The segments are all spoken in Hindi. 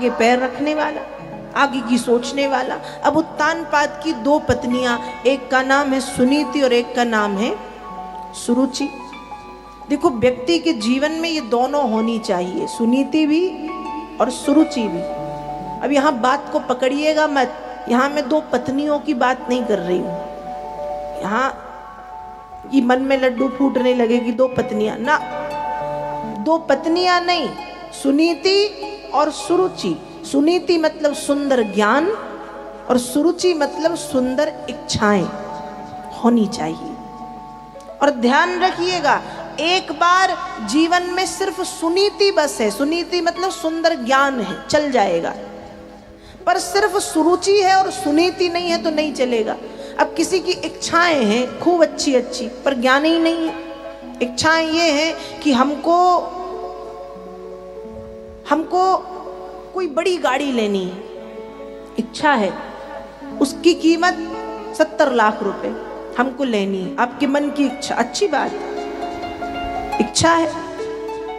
आगे पैर रखने वाला, आगे की सोचने वाला। अब उत्तानपाद की दो पत्नियां, एक का नाम है सुनीति और एक का नाम है सुरुचि। देखो, व्यक्ति के जीवन में ये दोनों होनी चाहिए, सुनीति भी और सुरुचि भी। अब यहाँ बात को पकड़िएगा मत, यहाँ मैं दो पत्नियों की बात नहीं कर रही हूँ। यहाँ ये मन में लड्डू फूटने लगेगी, दो पत्नियां ना, दो पत्नियां नहीं, सुनीति और सुरुचि। सुनीति मतलब सुंदर ज्ञान और सुरुचि मतलब सुंदर इच्छाएं होनी चाहिए। और ध्यान रखिएगा, एक बार जीवन में सिर्फ सुनीति बस है, सुनीति मतलब सुंदर ज्ञान है, चल जाएगा। पर सिर्फ सुरुचि है और सुनीति नहीं है तो नहीं चलेगा। अब किसी की इच्छाएं हैं खूब अच्छी अच्छी, पर ज्ञान ही नहीं है। इच्छाएं ये हैं कि हमको कोई बड़ी गाड़ी लेनी है, इच्छा है, उसकी कीमत 70 लाख रुपए हमको लेनी है। आपके मन की इच्छा, अच्छी बात है, इच्छा है,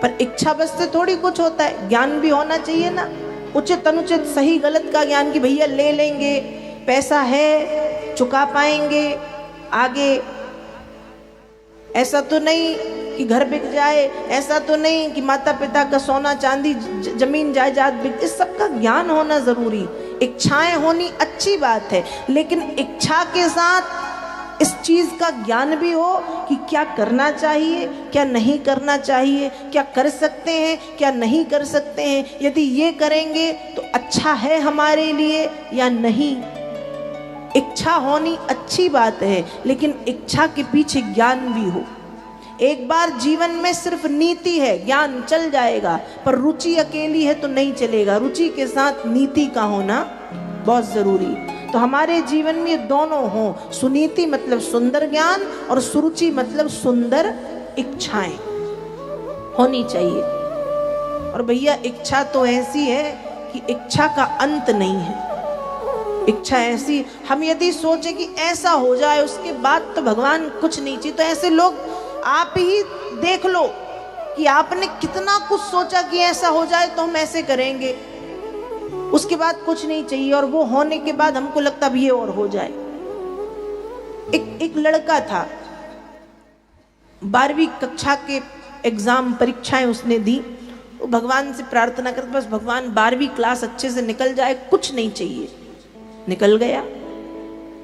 पर इच्छा बस से थोड़ी कुछ होता है, ज्ञान भी होना चाहिए ना, उचित अनुचित सही गलत का ज्ञान, कि भैया ले लेंगे, पैसा है, चुका पाएंगे आगे, ऐसा तो नहीं कि घर बिक जाए, ऐसा तो नहीं कि माता पिता का सोना चांदी जमीन जायदाद बिक, इस सब का ज्ञान होना जरूरी। इच्छाएं होनी अच्छी बात है, लेकिन इच्छा के साथ इस चीज का ज्ञान भी हो कि क्या करना चाहिए, क्या नहीं करना चाहिए, क्या कर सकते हैं, क्या नहीं कर सकते हैं, यदि ये करेंगे तो अच्छा है हमारे लिए या नहीं। इच्छा होनी अच्छी बात है, लेकिन इच्छा के पीछे ज्ञान भी हो। एक बार जीवन में सिर्फ नीति है, ज्ञान चल जाएगा, पर रुचि अकेली है तो नहीं चलेगा, रुचि के साथ नीति का होना बहुत जरूरी। तो हमारे जीवन में ये दोनों हो, सुनीति मतलब सुंदर ज्ञान और सुरुचि मतलब सुंदर इच्छाएं होनी चाहिए। और भैया इच्छा तो ऐसी है कि इच्छा का अंत नहीं है। इच्छा ऐसी, हम यदि सोचे कि ऐसा हो जाए उसके बाद तो भगवान कुछ नहीं चाहिए, तो ऐसे लोग आप ही देख लो कि आपने कितना कुछ सोचा कि ऐसा हो जाए तो हम ऐसे करेंगे, उसके बाद कुछ नहीं चाहिए, और वो होने के बाद हमको लगता अब ये और हो जाए। एक लड़का था, 12वीं कक्षा के एग्जाम परीक्षाएं उसने दी, वो भगवान से प्रार्थना करता बस भगवान 12वीं क्लास अच्छे से निकल जाए, कुछ नहीं चाहिए। निकल गया,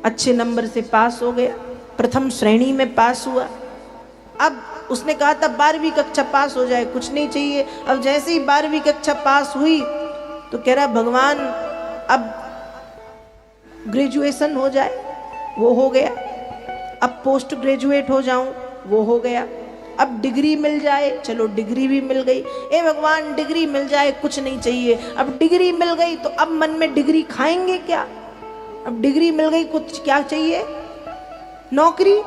अच्छे नंबर से पास हो गया, प्रथम श्रेणी में पास हुआ। अब उसने कहा था 12वीं कक्षा पास हो जाए, कुछ नहीं चाहिए। अब जैसे ही 12वीं कक्षा पास हुई तो कह रहा भगवान अब ग्रेजुएशन हो जाए, वो हो गया। अब पोस्ट ग्रेजुएट हो जाऊं, वो हो गया। अब डिग्री मिल जाए, चलो डिग्री भी मिल गई। ए भगवान डिग्री मिल जाए, कुछ नहीं चाहिए। अब डिग्री मिल गई तो अब मन में डिग्री खाएंगे क्या, अब डिग्री मिल गई, कुछ क्या चाहिए, नौकरी।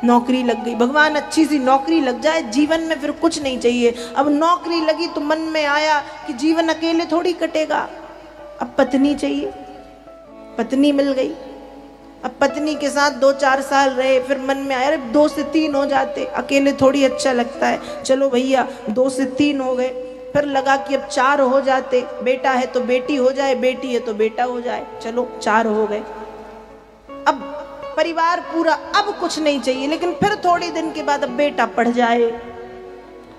नौकरी लग गई, भगवान अच्छी सी नौकरी लग जाए, जीवन में फिर कुछ नहीं चाहिए। अब नौकरी लगी तो मन में आया कि जीवन अकेले थोड़ी कटेगा, अब पत्नी चाहिए, पत्नी मिल गई। अब पत्नी के साथ 2-4 साल रहे, फिर मन में आया 2 से 3 हो जाते, अकेले थोड़ी अच्छा लगता है, चलो भैया 2 से 3 हो गए। फिर लगा कि अब 4 हो जाते, बेटा है तो बेटी हो जाए, बेटी है तो बेटा हो जाए, चलो 4 हो गए। अब परिवार पूरा, अब कुछ नहीं चाहिए। लेकिन फिर थोड़े दिन के बाद अब बेटा पढ़ जाए,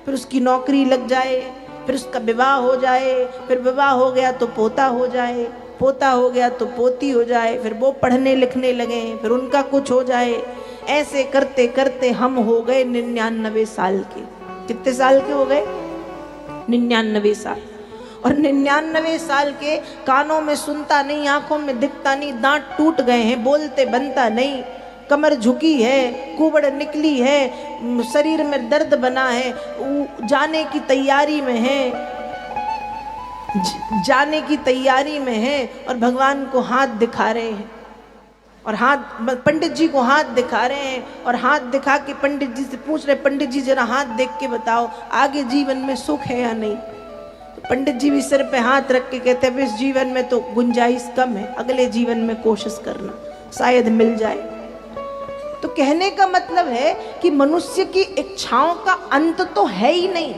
फिर उसकी नौकरी लग जाए, फिर उसका विवाह हो जाए, फिर विवाह हो गया तो पोता हो जाए, पोता हो गया तो पोती हो जाए, फिर वो पढ़ने लिखने लगे, फिर उनका कुछ हो जाए। ऐसे करते करते हम हो गए 99 साल के। कितने साल के हो गए? 99 साल। और 99 साल के, कानों में सुनता नहीं, आंखों में दिखता नहीं, दांत टूट गए हैं, बोलते बनता नहीं, कमर झुकी है, कुबड़ निकली है, शरीर में दर्द बना है, जाने की तैयारी में है, जाने की तैयारी में है, और भगवान को हाथ दिखा रहे हैं, और हाथ पंडित जी को हाथ दिखा रहे हैं, और हाथ दिखा के पंडित जी से पूछ रहे, पंडित जी जरा हाथ देख के बताओ आगे जीवन में सुख है या नहीं। तो पंडित जी भी सिर पे हाथ रख के कहते हैं इस जीवन में तो गुंजाइश कम है, अगले जीवन में कोशिश करना, शायद मिल जाए। तो कहने का मतलब है कि मनुष्य की इच्छाओं का अंत तो है ही नहीं,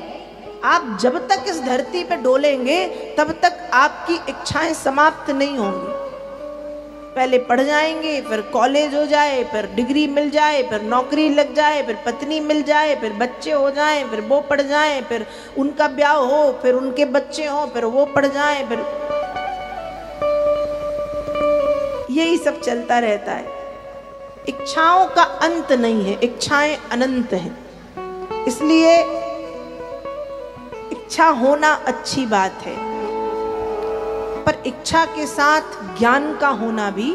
आप जब तक इस धरती पे डोलेंगे तब तक आपकी इच्छाएं समाप्त नहीं होंगी। पहले पढ़ जाएंगे, फिर कॉलेज हो जाए, फिर डिग्री मिल जाए, फिर नौकरी लग जाए, फिर पत्नी मिल जाए, फिर बच्चे हो जाएं, फिर वो पढ़ जाएं, फिर उनका ब्याह हो, फिर उनके बच्चे हो, फिर वो पढ़ जाएं, फिर यही सब चलता रहता है। इच्छाओं का अंत नहीं है, इच्छाएं अनंत हैं। इसलिए इच्छा होना अच्छी बात है, पर इच्छा के साथ ज्ञान का होना भी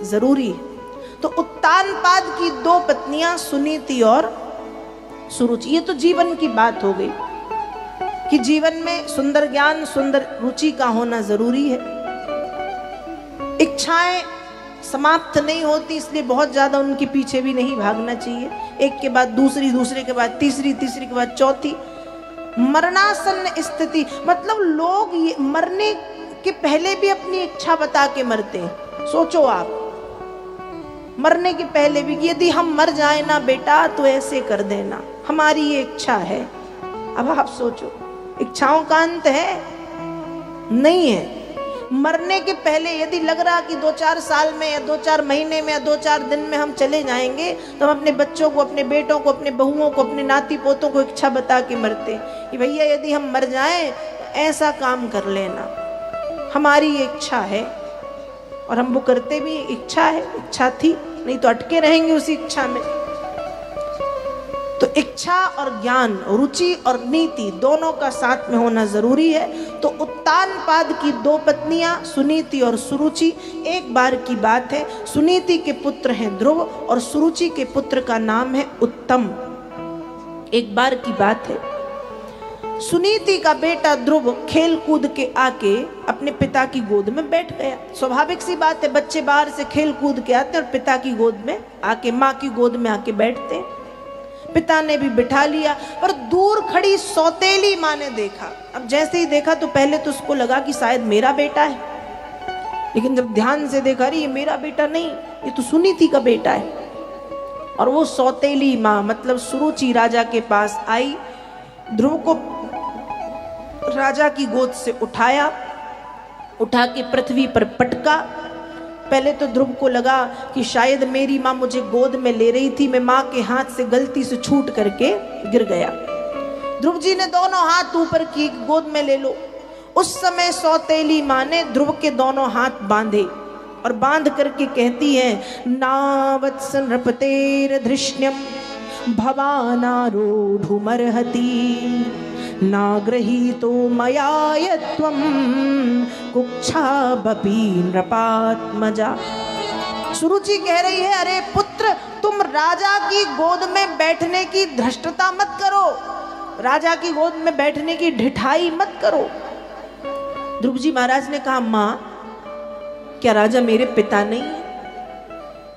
जरूरी है। तो उत्तानपाद की दो पत्नियां सुनीति और सुरुचि, ये तो जीवन की बात हो गई कि जीवन में सुंदर ज्ञान, सुंदर रुचि का होना जरूरी है। इच्छाएं समाप्त नहीं होती, इसलिए बहुत ज्यादा उनके पीछे भी नहीं भागना चाहिए। एक के बाद दूसरी, दूसरे के बाद तीसरी, तीसरी के बाद चौथी। मरणासन्न स्थिति मतलब लोग ये मरने के पहले भी अपनी इच्छा बता के मरते हैं। सोचो आप, मरने के पहले भी यदि हम मर जाए ना बेटा तो ऐसे कर देना, हमारी ये इच्छा है। अब आप सोचो, इच्छाओं का अंत है? नहीं है। मरने के पहले यदि लग रहा कि 2-4 साल में या 2-4 महीने में या 2-4 दिन में हम चले जाएंगे, तो हम अपने बच्चों को, अपने बेटों को, अपने बहुओं को, अपने नाती पोतों को इच्छा बता के मरते कि भैया यदि हम मर जाएं ऐसा काम कर लेना, हमारी ये इच्छा है। और हम वो करते भी, इच्छा है, इच्छा थी, नहीं तो अटके रहेंगे उसी इच्छा में। तो इच्छा और ज्ञान, रुचि और नीति दोनों का साथ में होना जरूरी है। तो उत्तानपाद की दो पत्नियां सुनीति और सुरुचि, एक बार की बात है, सुनीति के पुत्र हैं ध्रुव और सुरुचि के पुत्र का नाम है उत्तम। एक बार की बात है, सुनीति का बेटा ध्रुव खेल कूद के आके अपने पिता की गोद में बैठ गया। स्वाभाविक सी बात है, बच्चे बाहर से खेल कूद के आते और पिता की गोद में आके, माँ की गोद में आके बैठते हैं। पिता ने भी बिठा लिया, पर दूर खड़ी सौतेली माँ ने देखा। अब जैसे ही देखा तो पहले तो उसको लगा कि शायद मेरा बेटा है, लेकिन जब ध्यान से देखा, अरे ये मेरा बेटा नहीं, ये तो सुनीति का बेटा है। और वो सौतेली माँ मतलब सुरुचि राजा के पास आई, ध्रुव को राजा की गोद से उठाया, उठा के पृथ्वी पर पटका। पहले तो ध्रुव को लगा कि शायद मेरी माँ मुझे गोद में ले रही थी, मैं माँ के हाथ से गलती से छूट करके गिर गया। ध्रुव जी ने दोनों हाथ ऊपर किए, गोद में ले लो। उस समय सौतेली माँ ने ध्रुव के दोनों हाथ बांधे और बांध करके कहती है, नावत्स नृपतेर धृष्ण्यम भवानारूढ़ुमर्हति नाग्रहीतो मया यत्वं कुक्षाबपि नृपात्मजा। सुरुचि कह रही है, अरे पुत्र, तुम राजा की गोद में बैठने की धृष्टता मत करो, राजा की गोद में बैठने की ढिठाई मत करो। ध्रुव जी महाराज ने कहा, माँ क्या राजा मेरे पिता नहीं है?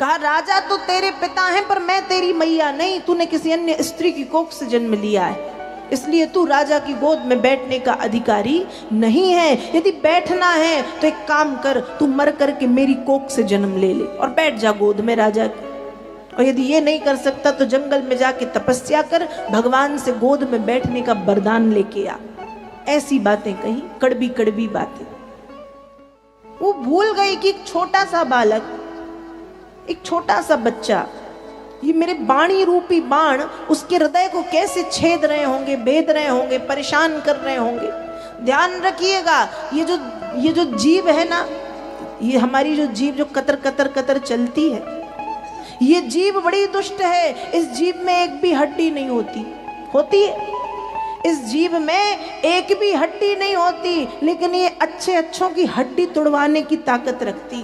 कहा, राजा तो तेरे पिता हैं, पर मैं तेरी मैया नहीं, तूने किसी अन्य स्त्री की कोख से जन्म लिया है, इसलिए तू राजा की गोद में बैठने का अधिकारी नहीं है। यदि बैठना है तो एक काम कर, तू मर करके मेरी कोख से जन्म ले ले और बैठ जा गोद में राजा की। और यदि ये नहीं कर सकता तो जंगल में जाके तपस्या कर, भगवान से गोद में बैठने का वरदान लेके आ। ऐसी बातें कही, कड़वी कड़वी बातें। वो भूल गई कि एक छोटा सा बालक, एक छोटा सा बच्चा, ये मेरे बाणी रूपी बाण उसके हृदय को कैसे छेद रहे होंगे, भेद रहे होंगे, परेशान कर रहे होंगे। ध्यान रखिएगा, ये जो जीव है ना, ये हमारी जो जीव जो कतर कतर कतर चलती है, ये जीव बड़ी दुष्ट है। इस जीव में एक भी हड्डी नहीं होती, होती है इस जीव में एक भी हड्डी नहीं होती, लेकिन ये अच्छे अच्छों की हड्डी तोड़वाने की ताकत रखती।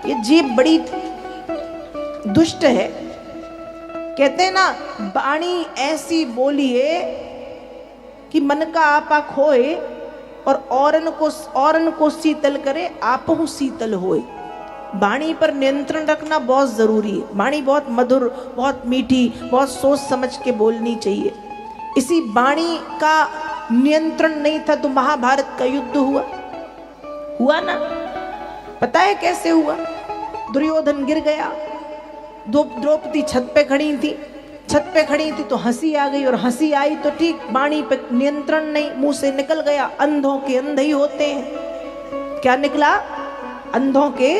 ये जीव बड़ी दुष्ट है। कहते हैं ना, बाणी ऐसी बोलिए कि मन का आपा खोए और औरन को शीतल करे, आपहु शीतल होए। बाणी पर नियंत्रण रखना बहुत जरूरी है। बाणी बहुत मधुर, बहुत मीठी, बहुत सोच समझ के बोलनी चाहिए। इसी बाणी का नियंत्रण नहीं था तो महाभारत का युद्ध हुआ ना। पता है कैसे हुआ? दुर्योधन गिर गया, द्रौपदी छत पे खड़ी थी, छत पे खड़ी थी तो हंसी आ गई, और हंसी आई तो ठीक, वाणी पे नियंत्रण नहीं, मुंह से निकल गया। अंधों के अंधे ही होते हैं। क्या निकला? अंधों के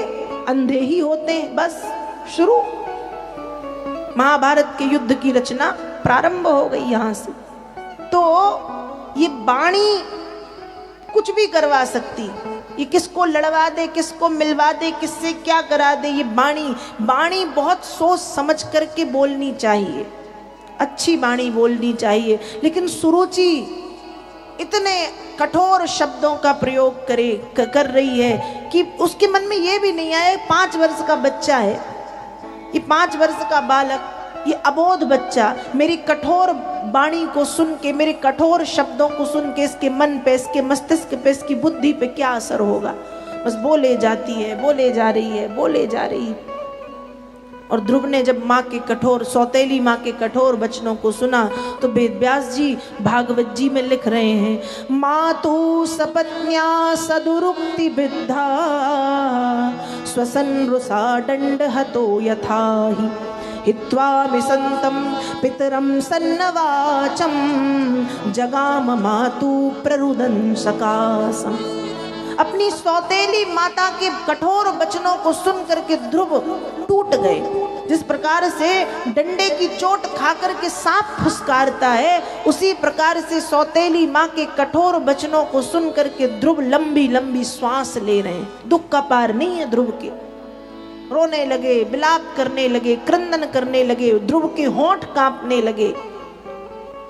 अंधे ही होते हैं। बस शुरू, महाभारत के युद्ध की रचना प्रारंभ हो गई यहां से। तो ये वाणी कुछ भी करवा सकती, ये किसको लड़वा दे, किसको मिलवा दे, किससे क्या करा दे, ये वाणी बहुत सोच समझ करके बोलनी चाहिए, अच्छी वाणी बोलनी चाहिए। लेकिन सुरुचि इतने कठोर शब्दों का प्रयोग कर रही है कि उसके मन में ये भी नहीं आए, 5 वर्ष का बच्चा है, ये 5 वर्ष का बालक, ये अबोध बच्चा मेरी कठोर वाणी को सुन के, मेरे कठोर शब्दों को सुन के इसके मन पे, इसके मस्तिष्क पे, इसकी बुद्धि पे क्या असर होगा। बस बोले जाती है, बोले जा रही है, बोले जा रही है। और ध्रुव ने जब माँ के कठोर, सौतेली माँ के कठोर वचनों को सुना तो वेद व्यास जी भागवत जी में लिख रहे हैं, मातु सपत्न्या सदुरुक्ति विद्धा स्वसन रुषा दंड हतो यथाहि हित्वा विसंतम पितरम सन्नवाचम जगाम मातु प्ररुदन सकासम। अपनी सौतेली माता के कठोर वचनों को सुन करके ध्रुव टूट गए। जिस प्रकार से डंडे की चोट खाकर के सांप फुसकारता है, उसी प्रकार से सौतेली माँ के कठोर वचनों को सुन करके ध्रुव लंबी लंबी श्वास ले रहे हैं। दुख का पार नहीं है ध्रुव के। रोने लगे, विलाप करने लगे, क्रंदन करने लगे, ध्रुव के होंठ कांपने लगे।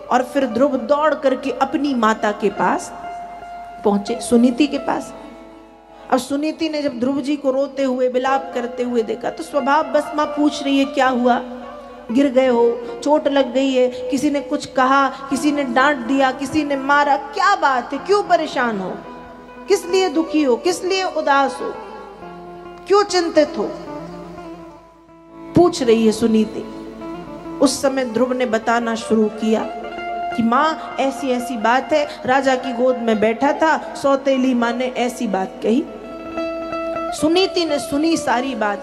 और फिर ध्रुव दौड़ करके अपनी माता के पास पहुंचे, सुनीति के पास। अब सुनीति ने जब ध्रुव जी को रोते हुए, विलाप करते हुए देखा तो स्वभाव बस माँ पूछ रही है, क्या हुआ? गिर गए हो, चोट लग गई है, किसी ने कुछ कहा, किसी ने डांट दिया, किसी ने मारा, क्या बात है, क्यों परेशान हो, किस लिए दुखी हो, किस लिए उदास हो, क्यों चिंतित हो, पूछ रही है सुनीति। उस समय ध्रुव ने बताना शुरू किया कि माँ ऐसी ऐसी बात है, राजा की गोद में बैठा था, सौतेली माँ ने ऐसी बात कही। सुनीति ने सुनी सारी बात।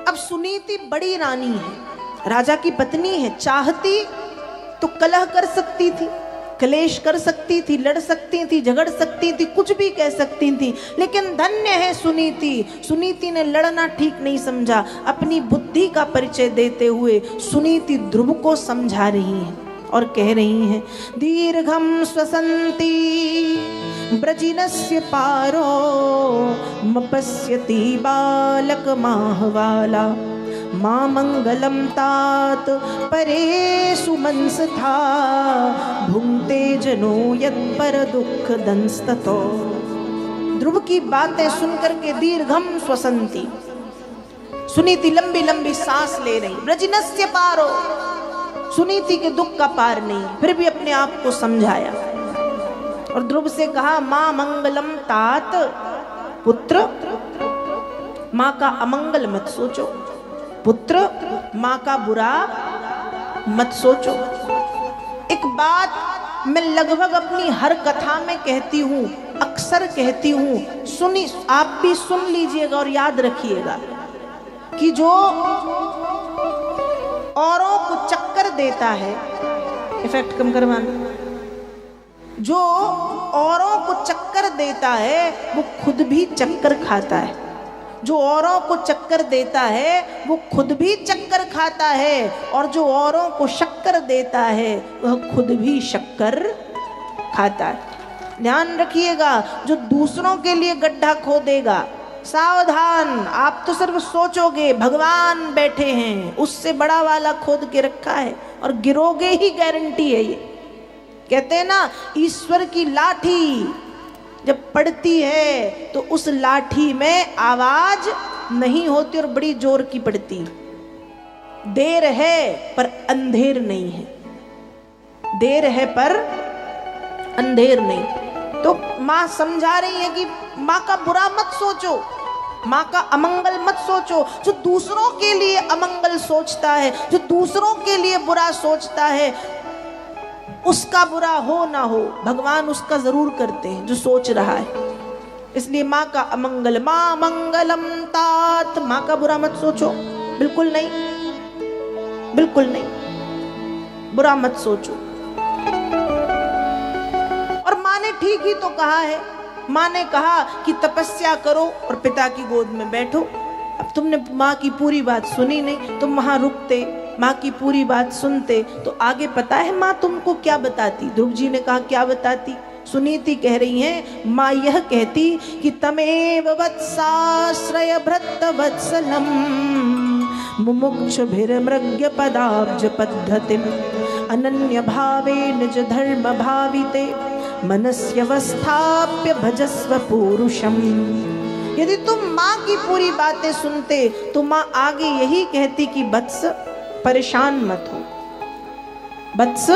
अब सुनीति बड़ी रानी है, राजा की पत्नी है, चाहती तो कलह कर सकती थी, क्लेश कर सकती थी, लड़ सकती थी, झगड़ सकती थी, कुछ भी कह सकती थी। लेकिन धन्य है सुनीति, सुनीति ने लड़ना ठीक नहीं समझा। अपनी बुद्धि का परिचय देते हुए सुनीति ध्रुव को समझा रही है और कह रही हैं, दीर्घम स्वसंती ब्रजिनस्य पारो मपस्यति बालक माहवाला माँ मंगलम तात परे सुमंस था भुंगते जनो यत पर दुख दंस्ततो। ध्रुव की बातें सुनकर के दीर्घम स्वसंती, सुनीति लंबी लंबी सांस ले रही। ब्रजिनस्य पारो, सुनीति के दुख का पार नहीं, फिर भी अपने आप को समझाया और ध्रुव से कहा, माँ मंगलम तात, पुत्र माँ का अमंगल मत सोचो, पुत्र माँ का बुरा मत सोचो। एक बात मैं लगभग अपनी हर कथा में कहती हूँ, अक्सर कहती हूँ, सुनी, आप भी सुन लीजिएगा और याद रखिएगा कि जो औरों को चक्कर देता है, इफेक्ट कम करवाना, जो औरों को चक्कर देता है वो खुद भी चक्कर खाता है। जो औरों को चक्कर देता है वो खुद भी चक्कर खाता है, और जो औरों को शक्कर देता है वह खुद भी शक्कर खाता है। ध्यान रखिएगा, जो दूसरों के लिए गड्ढा खोदेगा, सावधान, आप तो सिर्फ सोचोगे भगवान बैठे हैं, उससे बड़ा वाला खोद के रखा है और गिरोगे ही, गारंटी है ये। कहते हैं ना, ईश्वर की लाठी जब पड़ती है तो उस लाठी में आवाज नहीं होती और बड़ी जोर की पड़ती। देर है पर अंधेर नहीं है, देर है पर अंधेर नहीं। तो माँ समझा रही है कि माँ का बुरा मत सोचो, माँ का अमंगल मत सोचो। जो दूसरों के लिए अमंगल सोचता है, जो दूसरों के लिए बुरा सोचता है, उसका बुरा हो ना हो भगवान उसका जरूर करते हैं जो सोच रहा है। इसलिए माँ का अमंगल, माँ मंगलम तात, माँ का बुरा मत सोचो, बिल्कुल नहीं। बिल्कुल नहीं, बुरा मत सोचो। और माँ ने ठीक ही तो कहा है। माँ ने कहा कि तपस्या करो और पिता की गोद में बैठो। अब तुमने माँ की पूरी बात सुनी नहीं, तुम वहां रुकते, माँ की पूरी बात सुनते तो आगे पता है माँ तुमको क्या बताती। ध्रुव जी ने कहा क्या बताती? सुनीति कह रही हैं, माँ यह कहती कि तमेव वत्साश्रय भृत्त वत्सलम मुमुक्षुभिर्मृग्य पदाब्ज पद्धतिम अनन्य भावे निज धर्म भाविते मनस्यवस्थाप्य भजस्व पुरुषम। यदि तुम माँ की पूरी बातें सुनते तो माँ आगे यही कहती कि वत्स परेशान मत हो, वत्स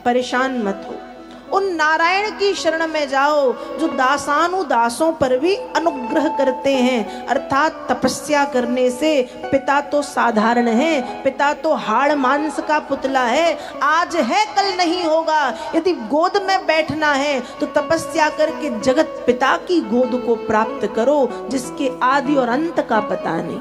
परेशान मत हो, उन नारायण की शरण में जाओ जो दासानुदासों पर भी अनुग्रह करते हैं। अर्थात तपस्या करने से पिता तो साधारण है, पिता तो हाड़ मांस का पुतला है, आज है कल नहीं होगा। यदि गोद में बैठना है तो तपस्या करके जगत पिता की गोद को प्राप्त करो, जिसके आदि और अंत का पता नहीं,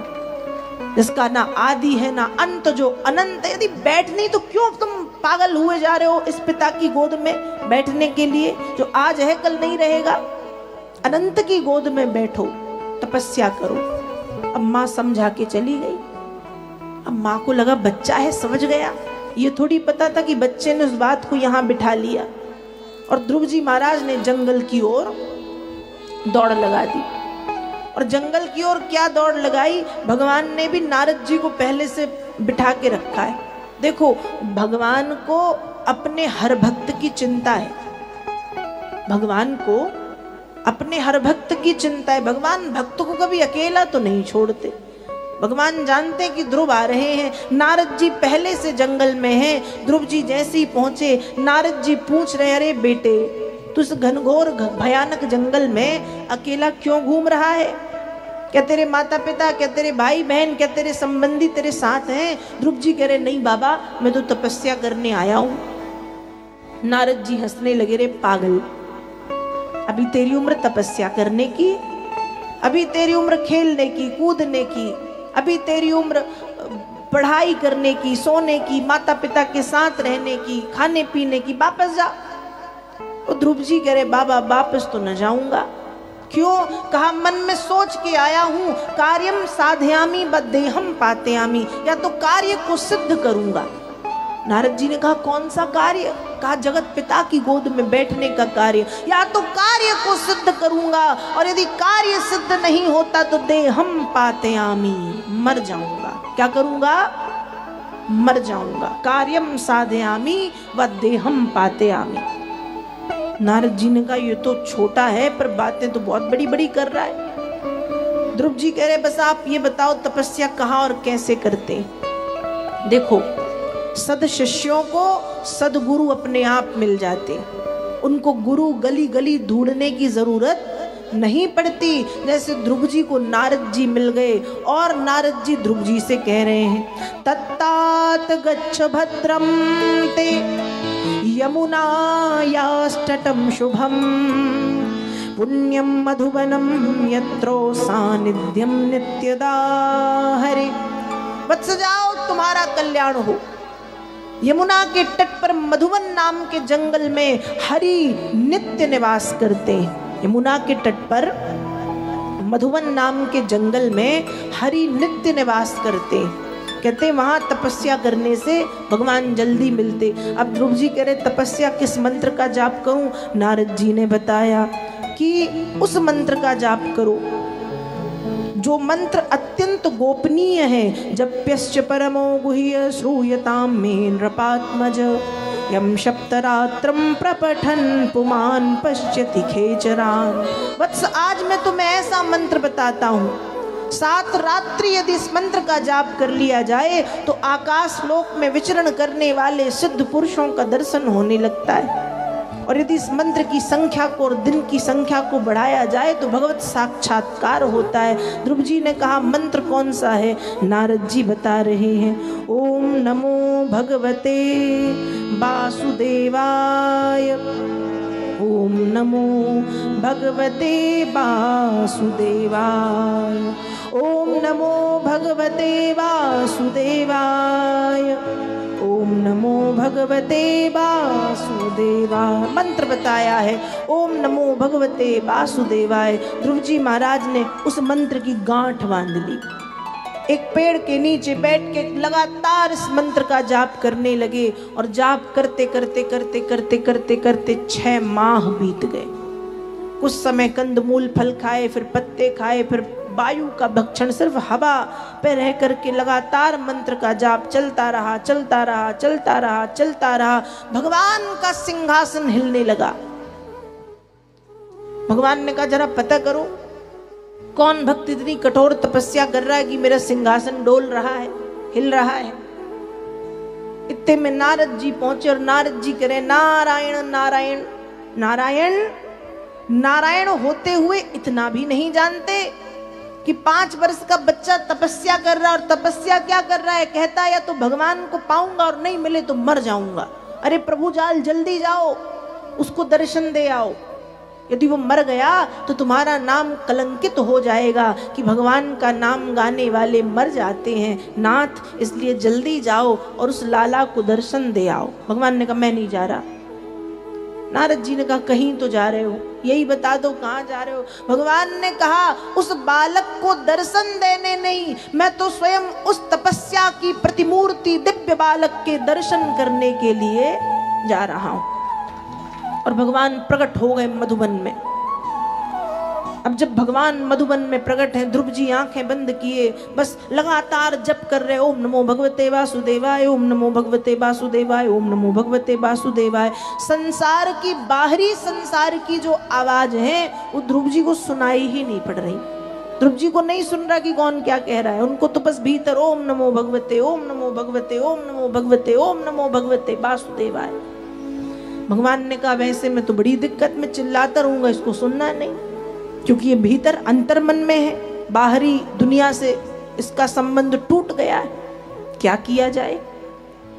जिसका ना आदि है ना अंत, जो अनंत। यदि बैठनी तो क्यों तुम पागल हुए जा रहे हो इस पिता की गोद में बैठने के लिए, जो आज है कल नहीं रहेगा। अनंत की गोद में बैठो, तपस्या करो। अब माँ समझा के चली गई। अब माँ को लगा बच्चा है, समझ गया। ये थोड़ी पता था कि बच्चे ने उस बात को यहाँ बिठा लिया। और ध्रुव जी महाराज ने जंगल की ओर दौड़ लगा दी। और जंगल की ओर क्या दौड़ लगाई? भगवान ने भी नारद जी को पहले से बिठा के रखा है। देखो, भगवान को अपने हर भक्त की चिंता है, भगवान को अपने हर भक्त की चिंता है। भगवान भक्त को कभी अकेला तो नहीं छोड़ते। भगवान जानते हैं कि ध्रुव आ रहे हैं, नारद जी पहले से जंगल में हैं। ध्रुव जी जैसे ही पहुंचे, नारद जी पूछ रहे, अरे बेटे तू इस घनघोर भयानक जंगल में अकेला क्यों घूम रहा है? क्या तेरे माता पिता, क्या तेरे भाई बहन, क्या तेरे संबंधी तेरे साथ हैं? ध्रुव जी कह रहे, नहीं बाबा, मैं तो तपस्या करने आया हूं। नारद जी हंसने लगे, रे पागल, अभी तेरी उम्र तपस्या करने की, अभी तेरी उम्र खेलने की, कूदने की, अभी तेरी उम्र पढ़ाई करने की, सोने की, माता पिता के साथ रहने की, खाने पीने की। वापस जा। और ध्रुव जी कह रहे, बाबा वापस तो न जाऊंगा। क्यों? कहा मन में सोच के आया हूं, कार्यम साधयामी बद्धेहम पातयामी, या तो कार्य को सिद्ध करूंगा। नारद जी ने कहा कौन सा कार्य? कहा जगत पिता की गोद में बैठने का कार्य। या तो कार्य को सिद्ध करूंगा, और यदि कार्य सिद्ध नहीं होता तो देहम पातयामी, मर जाऊंगा। क्या करूंगा? मर जाऊंगा। कार्यम साधयामी व देहम पातयामी। नारद जी ने कहा ये तो छोटा है, पर बातें तो बहुत बड़ी बड़ी कर रहा है। ध्रुव जी कह रहे, बस आप ये बताओ तपस्या कहाँ और कैसे करते? देखो, सद शिष्यों को सदगुरु अपने आप मिल जाते, उनको गुरु गली गली ढूंढने की जरूरत नहीं पड़ती। जैसे ध्रुव जी को नारद जी मिल गए, और नारद जी ध्रुव जी से कह रहे हैं, तत्तात गच्छ भद्रम ते यमुनायास्तटं शुभम पुण्यम मधुवनम यत्रो सानिध्यम नित्यदा हरे। वत्स जाओ, तुम्हारा कल्याण हो। यमुना के तट पर मधुवन नाम के जंगल में हरि नित्य निवास करते हैं। यमुना के तट पर मधुवन नाम के जंगल में हरि नित्य निवास करते हैं। कहते वहां तपस्या करने से भगवान जल्दी मिलते। अब ध्रुव जी कह रहे तपस्या किस मंत्र का जाप करूं? नारद जी ने बताया कि उस मंत्र का जाप करो जो मंत्र अत्यंत गोपनीय है। जप्यश्च परमो गुह्य श्रूयताम मे नृपात्मज यम सप्तरात्रम प्रपठन पुमान पश्यति खेचरान। वत्स, आज मैं तुम्हें ऐसा मंत्र बताता हूँ, 7 रात्रि यदि इस मंत्र का जाप कर लिया जाए तो आकाश लोक में विचरण करने वाले सिद्ध पुरुषों का दर्शन होने लगता है। और यदि इस मंत्र की संख्या को और दिन की संख्या को बढ़ाया जाए तो भगवत साक्षात्कार होता है। ध्रुव जी ने कहा मंत्र कौन सा है? नारद जी बता रहे हैं, ओम नमो भगवते वासुदेवाय, ओम नमो भगवते वासुदेवाय, ओम नमो भगवते वासुदेवाय, ओम नमो भगवते वासुदेवाय। मंत्र बताया है ओम नमो भगवते वासुदेवाय। ध्रुव जी महाराज ने उस मंत्र की गांठ बांध ली, एक पेड़ के नीचे बैठ के लगातार इस मंत्र का जाप करने लगे और जाप करते करते करते करते करते करते 6 माह बीत गए। कुछ समय कंदमूल फल खाए, फिर पत्ते खाए, फिर वायु का भक्षण, सिर्फ हवा पे रह करके लगातार मंत्र का जाप चलता रहा चलता रहा चलता रहा चलता रहा। भगवान का सिंहासन हिलने लगा। भगवान ने कहा जरा पता करो कौन भक्त इतनी कठोर तपस्या कर रहा है कि मेरा सिंहासन डोल रहा है, हिल रहा है। इतने में नारद जी पहुंचे और नारद जी कह रहे नारायण नारायण नारायण। नारायण होते हुए इतना भी नहीं जानते कि 5 वर्ष का बच्चा तपस्या कर रहा है, और तपस्या क्या कर रहा है, कहता है या तो भगवान को पाऊंगा और नहीं मिले तो मर जाऊंगा। अरे प्रभु जाल जल्दी जाओ, उसको दर्शन दे आओ। यदि वो मर गया तो तुम्हारा नाम कलंकित हो जाएगा कि भगवान का नाम गाने वाले मर जाते हैं नाथ, इसलिए जल्दी जाओ और उस लाला को दर्शन दे आओ। भगवान ने कहा मैं नहीं जा रहा। नारद जी ने कहा कहीं तो जा रहे हो, यही बता दो कहाँ जा रहे हो। भगवान ने कहा उस बालक को दर्शन देने नहीं, मैं तो स्वयं उस तपस्या की प्रतिमूर्ति दिव्य बालक के दर्शन करने के लिए जा रहा हूं। और भगवान प्रकट हो गए मधुबन में। अब जब भगवान मधुबन में प्रकट हैं, ध्रुव जी आंखें बंद किए, बस लगातार जप कर रहे ओम नमो भगवते वासुदेवाय, ओम नमो भगवते वासुदेवाय, ओम नमो भगवते वासुदेवाय। संसार की, बाहरी संसार की जो आवाज है वो ध्रुव जी को सुनाई ही नहीं पड़ रही। ध्रुव जी को नहीं सुन रहा कि कौन क्या कह रहा है, उनको तो बस भीतर ओम नमो भगवते, ओम नमो भगवते, ओम नमो भगवते, ओम नमो भगवते वासुदेवाय। भगवान ने कहा वैसे मैं तो बड़ी दिक्कत में चिल्लाता रहूंगा, इसको सुनना नहीं, क्योंकि ये भीतर अंतर्मन में है, बाहरी दुनिया से इसका संबंध टूट गया है। क्या किया जाए?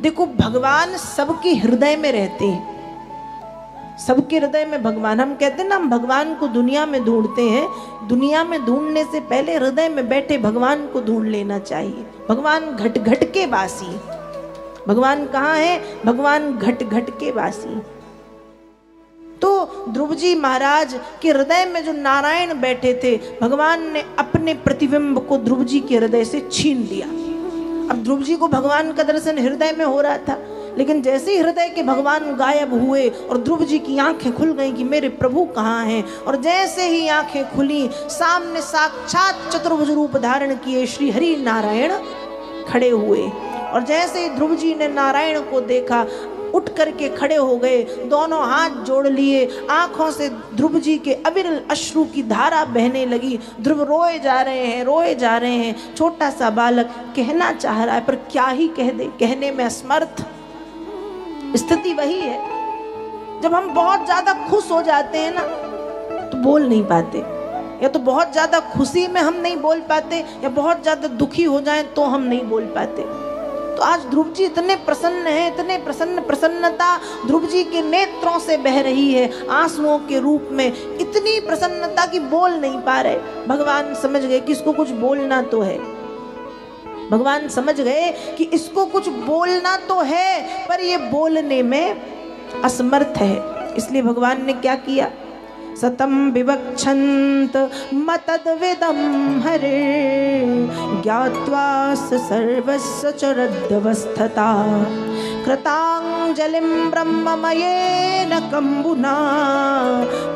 देखो भगवान सबके हृदय में रहते हैं, सबके हृदय में भगवान। हम कहते हैं ना हम भगवान को दुनिया में ढूंढते हैं, दुनिया में ढूंढने से पहले हृदय में बैठे भगवान को ढूंढ लेना चाहिए। भगवान घट घट के वासी। भगवान कहाँ है? भगवान घट घट के वासी। तो ध्रुव जी महाराज के हृदय में जो नारायण बैठे थे, भगवान ने अपने प्रतिबिंब को ध्रुव जी के हृदय से छीन लिया। अब ध्रुव जी को भगवान का दर्शन हृदय में हो रहा था, लेकिन जैसे ही हृदय के भगवान गायब हुए और ध्रुव जी की आंखें खुल गईं कि मेरे प्रभु कहाँ हैं, और जैसे ही आंखें खुली सामने साक्षात चतुर्भुज रूप धारण किए श्री हरि नारायण खड़े हुए। और जैसे ही ध्रुव जी ने नारायण को देखा, उठ करके खड़े हो गए, दोनों हाथ जोड़ लिए, आंखों से ध्रुव जी के अविरल अश्रु की धारा बहने लगी। ध्रुव रोए जा रहे हैं, रोए जा रहे हैं। छोटा सा बालक कहना चाह रहा है पर क्या ही कह दे, कहने में असमर्थ। स्थिति वही है, जब हम बहुत ज्यादा खुश हो जाते हैं ना तो बोल नहीं पाते, या तो बहुत ज्यादा खुशी में हम नहीं बोल पाते, या बहुत ज्यादा दुखी हो जाएं तो हम नहीं बोल पाते। तो आज ध्रुव जी इतने प्रसन्न हैं, इतने प्रसन्नता ध्रुव जी के नेत्रों से बह रही है आंसुओं के रूप में, इतनी प्रसन्नता कि बोल नहीं पा रहे। भगवान समझ गए कि इसको कुछ बोलना तो है, भगवान समझ गए कि इसको कुछ बोलना तो है, पर ये बोलने में असमर्थ है। इसलिए भगवान ने क्या किया? सतम विवक्षन्त मतद्विदं हरे ज्ञात्वा सर्वस्य चरद्वस्थता कृतांजलिं ब्रह्ममयेन कम्बुना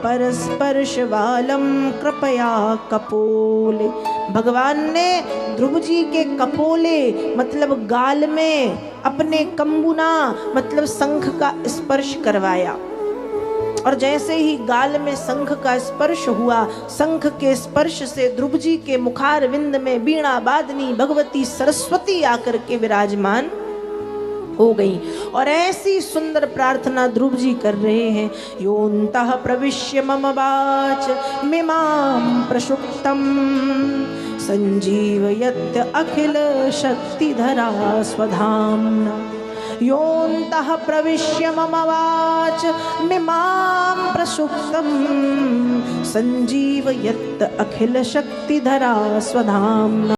परस्पर्शवालं कृपया कपोले। भगवान ने ध्रुव जी के कपोले मतलब गाल में अपने कम्बुना मतलब शंख का स्पर्श करवाया, और जैसे ही गाल में शंख का स्पर्श हुआ, शंख के स्पर्श से ध्रुव जी के मुखारविंद में वीणा वादनी भगवती सरस्वती आकर के विराजमान हो गई। और ऐसी सुंदर प्रार्थना ध्रुव जी कर रहे हैं। योऽन्तः प्रविश्य मम वाच मिमां प्रसुप्तं संजीवयत्य अखिल शक्तिधरा स्वधाम्ना योऽन्तः प्रविश्य मम वाच मिमां प्रसुप्तं सञ्जीवयत् अखिलशक्तिधरा स्वधाम्ना।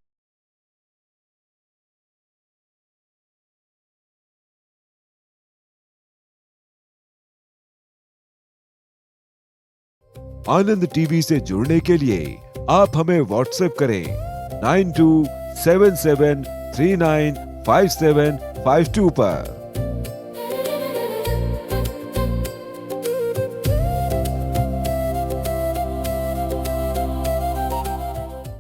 आनंद टीवी से जुड़ने के लिए आप हमें व्हाट्सएप करें 9277395752 पर।